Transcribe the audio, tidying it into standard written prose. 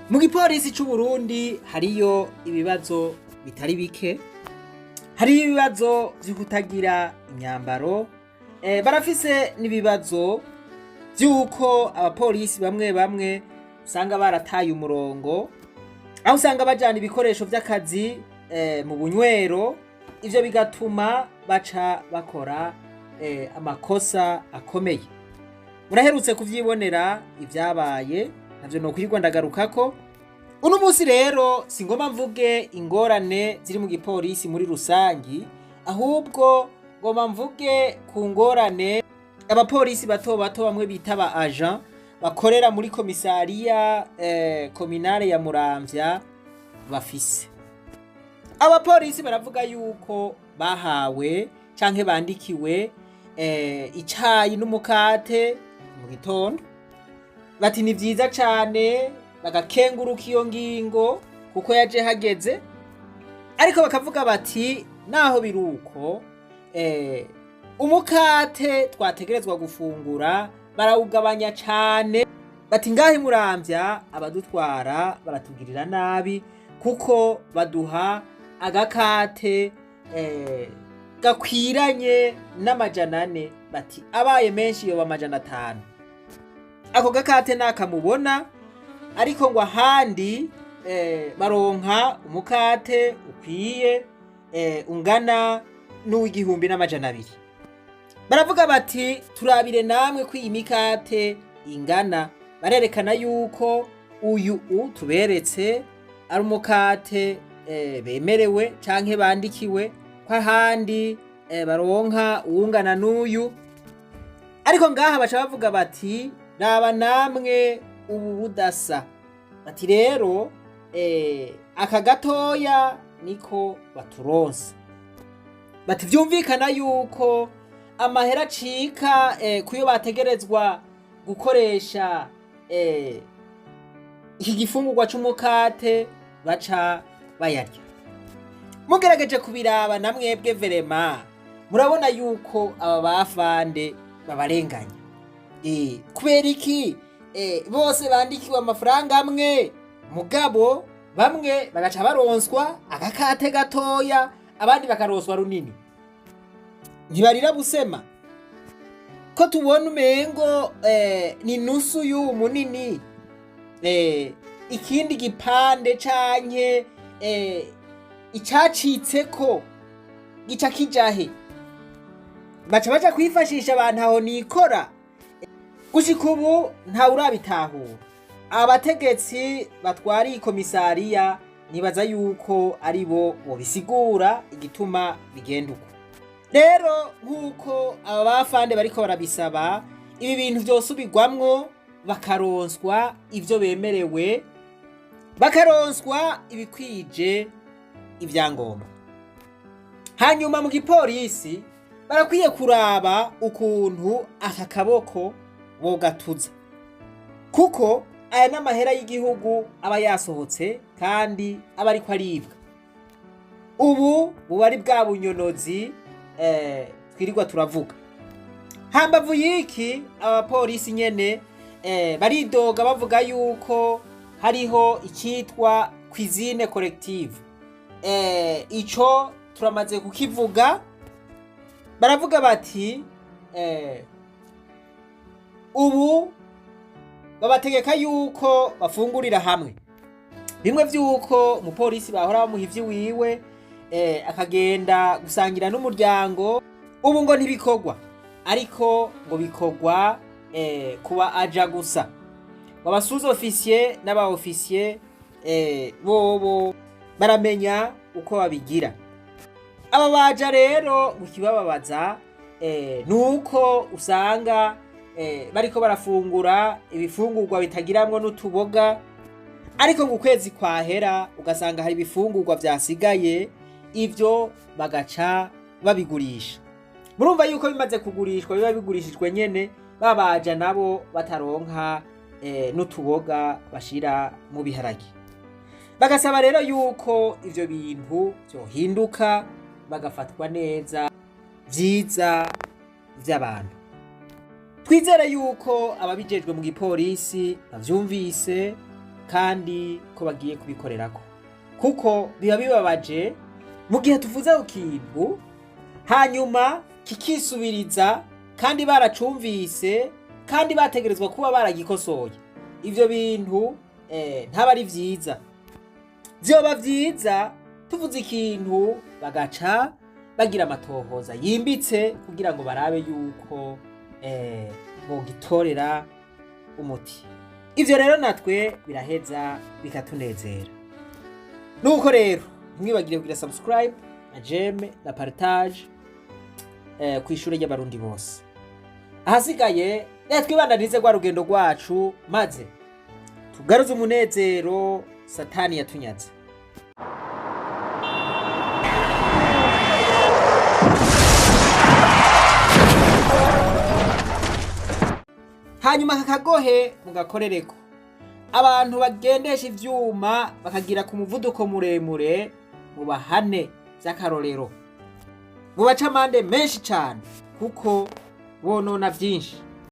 Mu gipolisi c'Uburundi hariyo ibibazo bitari bike, hariyo ibibazo vyo kutagira imyambaro, barafise n'ibibazo vy'uko abapolisi bamwe bamwe usanga barataye umurongo, aho usanga bajana ibikoresho vy'akazi mu bunywero, ivyo bigatuma baca bakora amakosa akomeye. Muraherutse kuvyibonera ivyabaye, navyo nokwirirwa ndagarukako. Uno musi rero singoma mvuge ingorane ziri mu gipolisi muri rusangi, ahubwo ngoma mvuge ku ngorane abapolisi bato bato bamwe bita aba agent bakorera muri komisariya kominale ya Muramvya bafise. Abapolisi baravuga yuko bahawe canke bandikiwe icayi n'umukate mu gitondo, bati ni vyiza cane, bagakenguruka iyo ngingo kuko yaje hageze, ariko bakavuga bati naho biruko umukate twategerezwa gufungura barawugabanya cane, bati ngahe Muramvya abadutwara baratugirira nabi kuko baduha agakate gakwiranye n'400, bati abaye menshi yoba 500. Ako gakate nakamubona, ariko ngo ahandi baronka umukate ukwiye ungana n'1,200. Baravuga bati turabire namwe ko iyi mikate ingana, barerekana yuko uyu tuberetse ari umukate bemerewe canke bandikiwe, ko ahandi baronka uwungana n'uyu, ariko ngaha baca bavuga bati raba namwe ubu budasa, bati rero aka gatoya niko baturonsa, bati vyumvikana yuko amahera acika kuyo bategerezwa gukoresha iki gifungurwa c'umukate baca bayarya. Mugerageje kubiraba na mwebwe verema murabona yuko aba bafande babarenganya. Kubera iki bose bandikiwe amafaranga amwe, mugabo bamwe bagaca baronswa agakate gatoya, abandi bakaronswa runini? Ntibarira busema ko tubona umengo ni nusu y'uwu munini, ikindi gipande canke icacitseko gica kijahe? Baca baja kwifashisha abantu aho nikora. Gushika ubu nta urabitahura. Abategetsi batwara iyi komisariya nibaza yuko ari bo bobisigura igituma bigenda uko. Rero nk'uko aba bafande bariko barabisaba, ibi bintu vyosubirwamwo bakaronswa ivyo bemerewe, bakaronswa ibikwije ivyangombwa. Hanyuma mu gipolisi barakwiye kuraba ukuntu aka kaboko bogatuza, kuko aya n'amahera y'igihugu aba yasohotse kandi aba ariko aribwa. Ubu buba ari bwa bunyonozi twirirwa turavuga. Hambavu y'iki abapolisi nyene baridoga bavuga yuko hariho ikitwa cuisine collective. Ico turamaze kukivuga, baravuga bati ubu babategeka yuko bafungurira hamwe, bimwe vy'uko umupolisi bahora bamuha ivy'iwiwe akagenda gusangira n'umuryango, ubu ngo ntibikorwa, ariko ngo bikorwa kuba aja gusa. Abasuze officier n'aba officier bobo baramenya uko babigira. Aba baja rero mu kibababaza nuko usanga bariko barafungura ibifungurwa bitagiramwo n'utuboga, ariko ngo ukwezi kwahera ugasanga hari ibifungurwa vyasigaye, ivyo bagaca babigurisha. Murumva yuko bimaze kugurishwa biba bigurishijwe nyene, babaja nabo bataronka n'utuboga bashira mu biharage. Bagasaba rero yuko ivyo bintu vyohinduka, bagafatwa neza vyiza vy'abantu. Twizere yuko ababijejwe mu gipolisi bavyumvise kandi ko bagiye kubikorerako, kuko biba bibabaje mu gihe tuvuze ku kintu hanyuma kikisubiriza kandi baracumvise kandi bategerezwa kuba baragikosoye. Ivyo bintu ntaba ari vyiza. Vyoba vyiza tuvuze ikintu bagaca bagira amatohoza yimbitse kugira ngo barabe yuko bogitorera umuti. Ivyo rero natwe biraheza bikatunezera. Nuko rero ntimwibagire kugira subscribe na jeme na partage kw'ishure ry'abarundi bose. Ahasigaye reka twibandanize rwa rugendo rwacu maze tugaruze umunezero Satani yatunyaze. Hanyuma kakagohe mugakorereko. Abantu bagendesha ivyuma bakagira ku muvuduko muremure mubahane vy'akarorero. Mubaca amande menshi cane kuko bonona vyinshi.